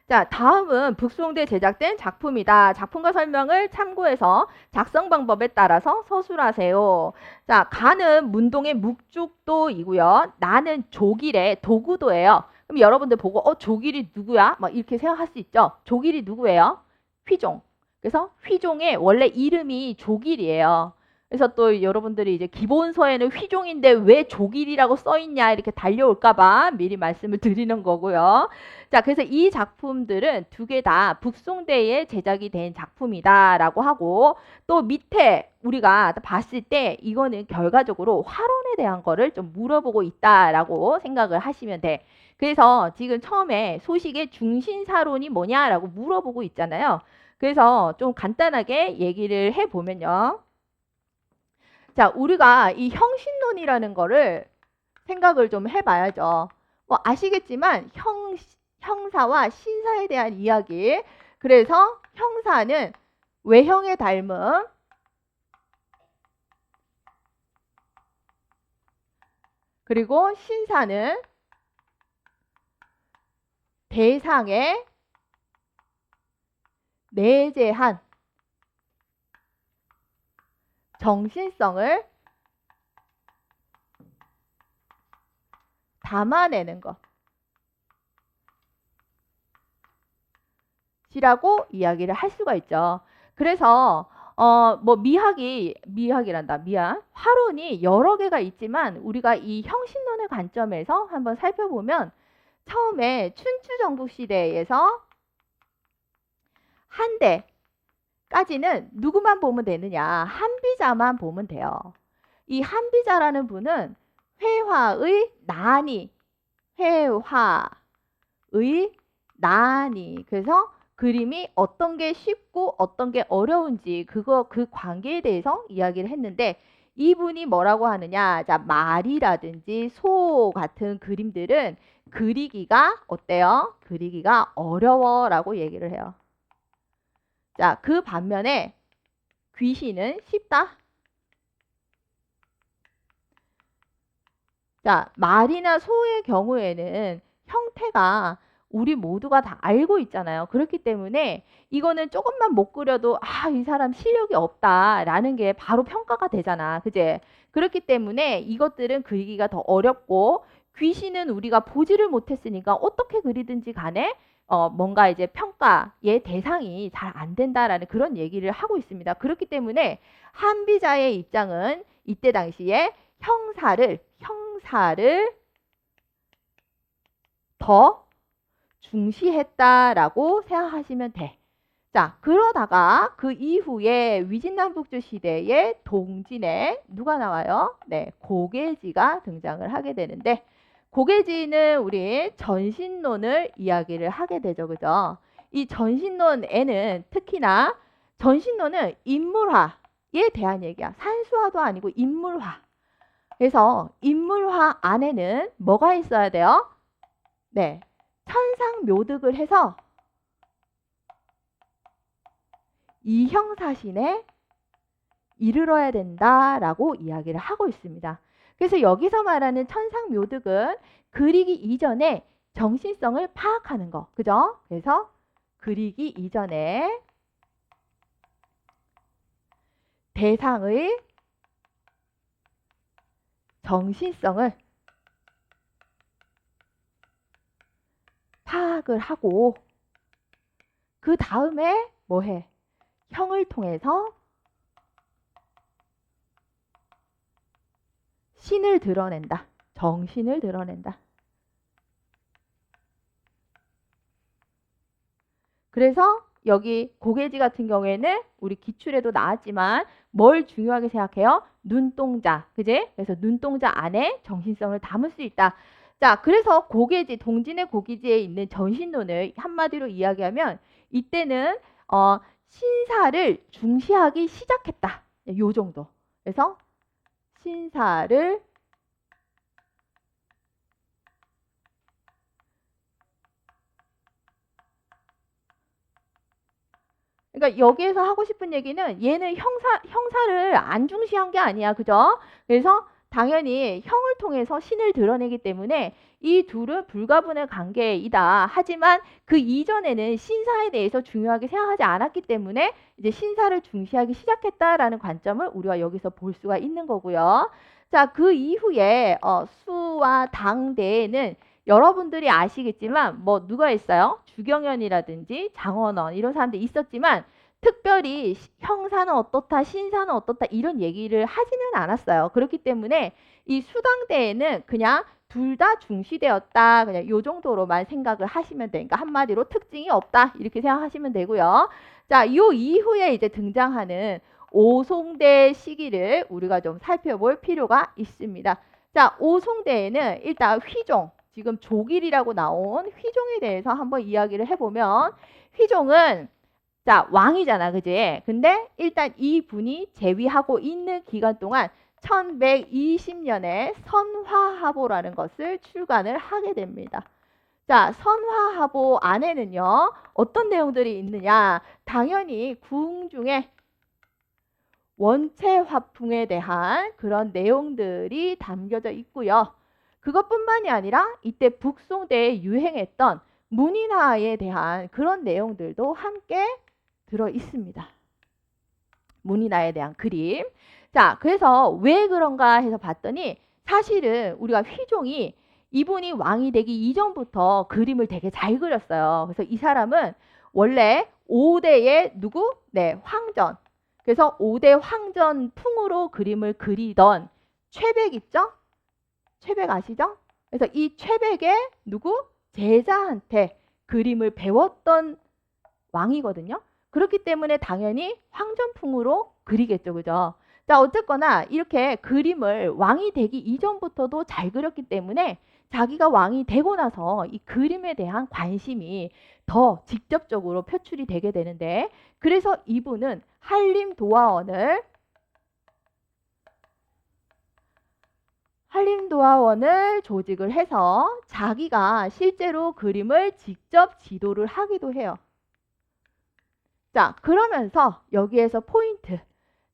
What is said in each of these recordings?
자, 다음은 북송대 제작된 작품이다. 작품과 설명을 참고해서 작성 방법에 따라서 서술하세요. 자, 가는 문동의 묵죽도이고요. 나는 조길의 도구도예요. 그럼 여러분들 보고 조길이 누구야? 막 이렇게 생각할 수 있죠. 조길이 누구예요? 휘종. 그래서 휘종의 원래 이름이 조길이에요. 그래서 또 여러분들이 이제 기본서에는 휘종인데 왜 조길이라고 써 있냐 이렇게 달려올까 봐 미리 말씀을 드리는 거고요. 자, 그래서 이 작품들은 두 개 다 북송대에 제작이 된 작품이다라고 하고 또 밑에 우리가 봤을 때 이거는 결과적으로 활원에 대한 거를 좀 물어보고 있다라고 생각을 하시면 돼. 그래서 지금 처음에 소식의 중심사론이 뭐냐라고 물어보고 있잖아요. 그래서 좀 간단하게 얘기를 해보면요. 자, 우리가 이 형신론이라는 거를 생각을 좀 해봐야죠. 뭐 아시겠지만 형사와 신사에 대한 이야기. 그래서 형사는 외형의 닮음, 그리고 신사는 대상의 내재한 정신성을 담아내는 것이라고 이야기를 할 수가 있죠. 그래서 뭐 화론이 여러 개가 있지만 우리가 이 형신론의 관점에서 한번 살펴보면 처음에 춘추전국 시대에서 한대까지는 누구만 보면 되느냐? 한비자만 보면 돼요. 이 한비자라는 분은 회화의 난이. 그래서 그림이 어떤 게 쉽고 어떤 게 어려운지 그 관계에 대해서 이야기를 했는데 이분이 뭐라고 하느냐? 자, 말이라든지 소 같은 그림들은 그리기가 어때요? 그리기가 어려워라고 얘기를 해요. 자, 그 반면에 귀신은 쉽다. 자, 말이나 소의 경우에는 형태가 우리 모두가 다 알고 있잖아요. 그렇기 때문에 이거는 조금만 못 그려도 이 사람 실력이 없다라는 게 바로 평가가 되잖아. 그제? 그렇기 때문에 이것들은 그리기가 더 어렵고 귀신은 우리가 보지를 못했으니까 어떻게 그리든지 간에 뭔가 이제 평가의 대상이 잘 안 된다라는 그런 얘기를 하고 있습니다. 그렇기 때문에 한비자의 입장은 이때 당시에 형사를 더 중시했다라고 생각하시면 돼. 자, 그러다가 그 이후에 위진남북조 시대의 동진에 누가 나와요? 네, 고계지가 등장을 하게 되는데 고계지는 우리 전신론을 이야기를 하게 되죠. 그죠? 이 전신론에는 특히나 전신론은 인물화에 대한 얘기야. 산수화도 아니고 인물화. 그래서 인물화 안에는 뭐가 있어야 돼요? 네, 천상묘득을 해서 이형사신에 이르러야 된다라고 이야기를 하고 있습니다. 그래서 여기서 말하는 천상묘득은 그리기 이전에 정신성을 파악하는 거. 그죠? 그래서 그리기 이전에 대상의 정신성을 파악을 하고 그 다음에 뭐해? 형을 통해서 신을 드러낸다. 정신을 드러낸다. 그래서 여기 고계지 같은 경우에는 우리 기출에도 나왔지만 뭘 중요하게 생각해요? 눈동자. 그지? 그래서 눈동자 안에 정신성을 담을 수 있다. 자, 그래서 고계지, 동진의 고계지에 있는 전신론을 한마디로 이야기하면 이때는 신사를 중시하기 시작했다. 요 정도. 그래서 신사를 그러니까 여기에서 하고 싶은 얘기는 얘는 형사를 안 중시한 게 아니야. 그죠? 그래서 당연히 형을 통해서 신을 드러내기 때문에 이 둘은 불가분의 관계이다. 하지만 그 이전에는 신사에 대해서 중요하게 생각하지 않았기 때문에 이제 신사를 중시하기 시작했다라는 관점을 우리가 여기서 볼 수가 있는 거고요. 자, 그 이후에 수와 당대에는 여러분들이 아시겠지만 뭐 누가 있어요? 주경연이라든지 장원원 이런 사람들이 있었지만 특별히 형사는 어떻다, 신사는 어떻다 이런 얘기를 하지는 않았어요. 그렇기 때문에 이 수당대에는 그냥 둘 다 중시되었다. 그냥 요 정도로만 생각을 하시면 되니까 한마디로 특징이 없다. 이렇게 생각하시면 되고요. 자, 요 이후에 이제 등장하는 오송대 시기를 우리가 좀 살펴볼 필요가 있습니다. 자, 오송대에는 일단 휘종, 지금 조길이라고 나온 휘종에 대해서 한번 이야기를 해보면 휘종은 자, 왕이잖아, 그지? 근데 일단 이 분이 재위하고 있는 기간 동안 1120년에 선화하보라는 것을 출간을 하게 됩니다. 자, 선화하보 안에는요, 어떤 내용들이 있느냐? 당연히 궁 중에 원체 화풍에 대한 그런 내용들이 담겨져 있고요. 그것뿐만이 아니라 이때 북송대에 유행했던 문인화에 대한 그런 내용들도 함께 들어 있습니다. 문인화에 대한 그림. 자, 그래서 왜 그런가 해서 봤더니 사실은 우리가 휘종이 이분이 왕이 되기 이전부터 그림을 되게 잘 그렸어요. 그래서 이 사람은 원래 5대의 누구? 네, 황전. 그래서 5대 황전풍으로 그림을 그리던 최백 있죠? 최백 아시죠? 그래서 이 최백의 누구? 제자한테 그림을 배웠던 왕이거든요. 그렇기 때문에 당연히 황전풍으로 그리겠죠. 그죠? 자, 어쨌거나 이렇게 그림을 왕이 되기 이전부터도 잘 그렸기 때문에 자기가 왕이 되고 나서 이 그림에 대한 관심이 더 직접적으로 표출이 되게 되는데 그래서 이분은 한림도화원을 조직을 해서 자기가 실제로 그림을 직접 지도를 하기도 해요. 자, 그러면서 여기에서 포인트.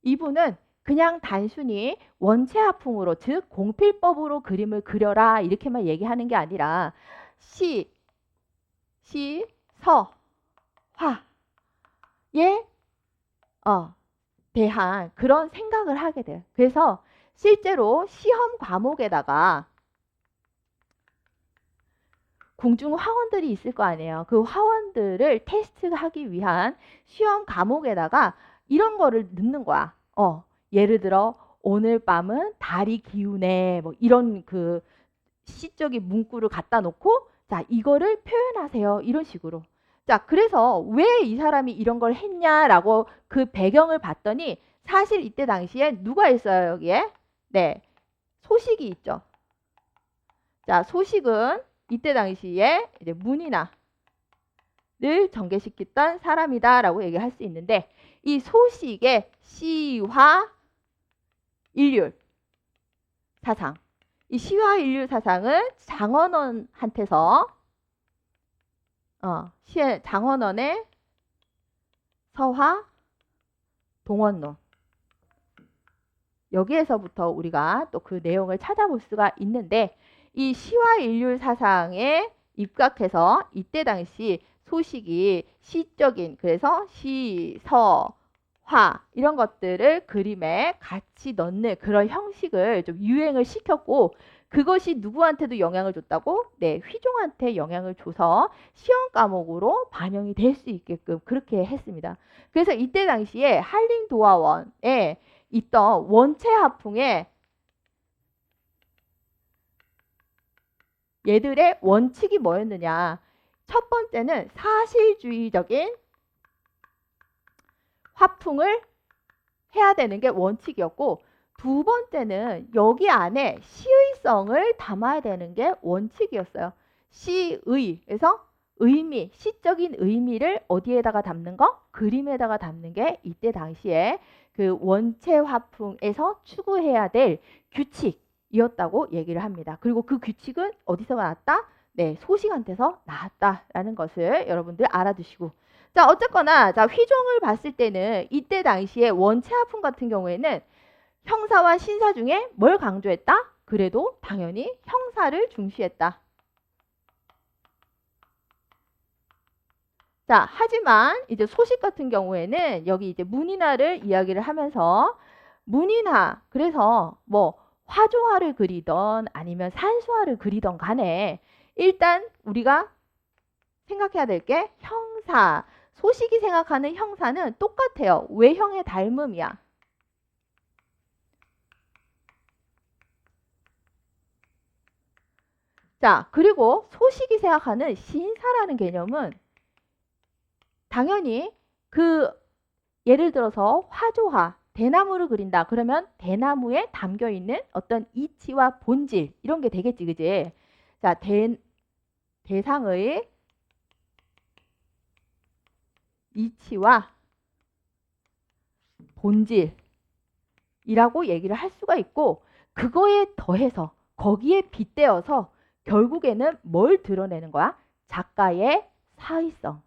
이분은 그냥 단순히 원체화풍으로 즉 공필법으로 그림을 그려라 이렇게만 얘기하는 게 아니라 시, 서, 화에 대한 그런 생각을 하게 돼요. 그래서 실제로 시험 과목에다가 궁중 화원들이 있을 거 아니에요. 그 화원들을 테스트하기 위한 시험 과목에다가 이런 거를 넣는 거야. 예를 들어 오늘 밤은 달이 기우네. 뭐 이런 그 시적인 문구를 갖다 놓고 자, 이거를 표현하세요. 이런 식으로. 자, 그래서 왜 이 사람이 이런 걸 했냐라고 그 배경을 봤더니 사실 이때 당시에 누가 있어요, 여기에? 네. 소식이 있죠. 자, 소식은 이때 당시에 이제 문인화를 전개시켰던 사람이다라고 얘기할 수 있는데 이 소식의 시화 일률 사상, 이 시화 일률 사상은 장원원한테서 장원원의 서화 동원론 여기에서부터 우리가 또 그 내용을 찾아볼 수가 있는데 이 시화 일률 사상에 입각해서 이때 당시 소식이 시적인 그래서 시, 서, 화 이런 것들을 그림에 같이 넣는 그런 형식을 좀 유행을 시켰고 그것이 누구한테도 영향을 줬다고? 네, 휘종한테 영향을 줘서 시험 과목으로 반영이 될 수 있게끔 그렇게 했습니다. 그래서 이때 당시에 한림도화원에 있던 원체화풍에 얘들의 원칙이 뭐였느냐? 첫 번째는 사실주의적인 화풍을 해야 되는 게 원칙이었고 두 번째는 여기 안에 시의성을 담아야 되는 게 원칙이었어요. 시의, 그래서 의미, 시적인 의미를 어디에다가 담는 거? 그림에다가 담는 게 이때 당시에 그 원체 화풍에서 추구해야 될 규칙이었다고 얘기를 합니다. 그리고 그 규칙은 어디서 나왔다? 네, 소식한테서 나왔다라는 것을 여러분들 알아두시고 자, 어쨌거나 자, 휘종을 봤을 때는 이때 당시에 원체 화풍 같은 경우에는 형사와 신사 중에 뭘 강조했다? 그래도 당연히 형사를 중시했다. 자, 하지만 이제 소식 같은 경우에는 여기 이제 문인화를 이야기를 하면서 문인화, 그래서 뭐 화조화를 그리던 아니면 산수화를 그리던 간에 일단 우리가 생각해야 될 게 형사, 소식이 생각하는 형사는 똑같아요. 외형의 닮음이야. 자, 그리고 소식이 생각하는 신사라는 개념은 당연히 그 예를 들어서 화조화, 대나무를 그린다. 그러면 대나무에 담겨 있는 어떤 이치와 본질 이런 게 되겠지, 그지? 자, 대상의 이치와 본질이라고 얘기를 할 수가 있고 그거에 더해서 거기에 빗대어서 결국에는 뭘 드러내는 거야? 작가의 사의성.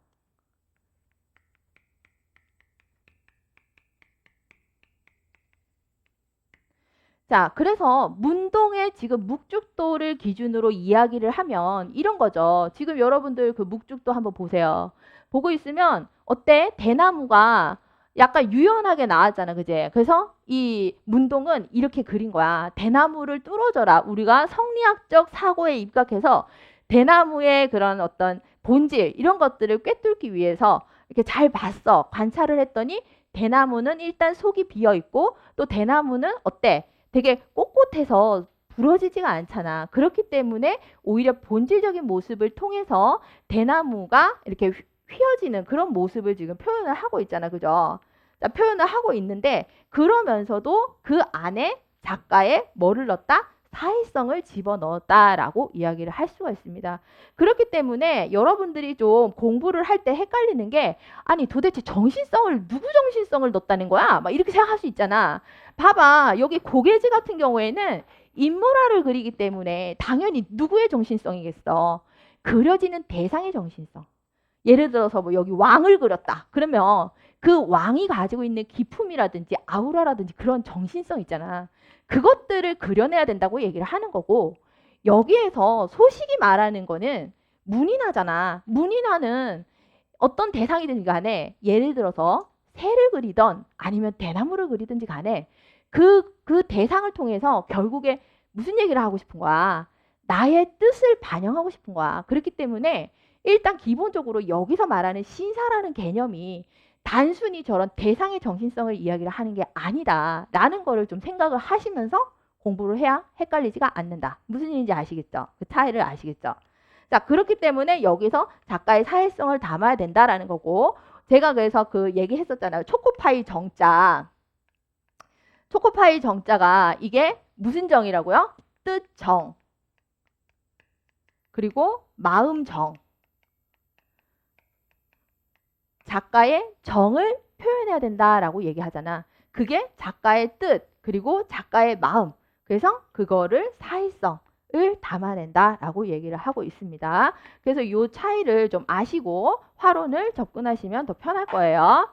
자, 그래서 문동의 지금 묵죽도를 기준으로 이야기를 하면 이런 거죠. 지금 여러분들 그 묵죽도 한번 보세요. 보고 있으면 어때? 대나무가 약간 유연하게 나왔잖아, 그제? 그래서 이 문동은 이렇게 그린 거야. 대나무를 뚫어져라. 우리가 성리학적 사고에 입각해서 대나무의 그런 어떤 본질 이런 것들을 꿰뚫기 위해서 이렇게 잘 봤어. 관찰을 했더니 대나무는 일단 속이 비어 있고 또 대나무는 어때? 되게 꼿꼿해서 부러지지가 않잖아. 그렇기 때문에 오히려 본질적인 모습을 통해서 대나무가 이렇게 휘어지는 그런 모습을 지금 표현을 하고 있잖아. 그죠? 자, 표현을 하고 있는데 그러면서도 그 안에 작가의 뭐를 넣었다? 사회성을 집어넣었다라고 이야기를 할 수가 있습니다. 그렇기 때문에 여러분들이 좀 공부를 할 때 헷갈리는 게 아니 도대체 정신성을 누구 정신성을 넣었다는 거야? 막 이렇게 생각할 수 있잖아. 봐봐. 여기 고개지 같은 경우에는 인물화를 그리기 때문에 당연히 누구의 정신성이겠어? 그려지는 대상의 정신성. 예를 들어서 뭐 여기 왕을 그렸다. 그러면 그 왕이 가지고 있는 기품이라든지 아우라라든지 그런 정신성 있잖아. 그것들을 그려내야 된다고 얘기를 하는 거고 여기에서 소식이 말하는 거는 문인화잖아. 문인화는 어떤 대상이든 간에 예를 들어서 새를 그리던 아니면 대나무를 그리든지 간에 그 대상을 통해서 결국에 무슨 얘기를 하고 싶은 거야? 나의 뜻을 반영하고 싶은 거야. 그렇기 때문에 일단 기본적으로 여기서 말하는 신사라는 개념이 단순히 저런 대상의 정신성을 이야기를 하는 게 아니다라는 거를 좀 생각을 하시면서 공부를 해야 헷갈리지가 않는다. 무슨 얘기인지 아시겠죠? 그 차이를 아시겠죠? 자, 그렇기 때문에 여기서 작가의 사회성을 담아야 된다라는 거고 제가 그래서 그 얘기했었잖아요. 초코파이 정자. 초코파이 정자가 이게 무슨 정이라고요? 뜻정. 그리고 마음정. 작가의 정을 표현해야 된다라고 얘기하잖아. 그게 작가의 뜻, 그리고 작가의 마음. 그래서 그거를 사회성을 담아낸다라고 얘기를 하고 있습니다. 그래서 이 차이를 좀 아시고 화론을 접근하시면 더 편할 거예요.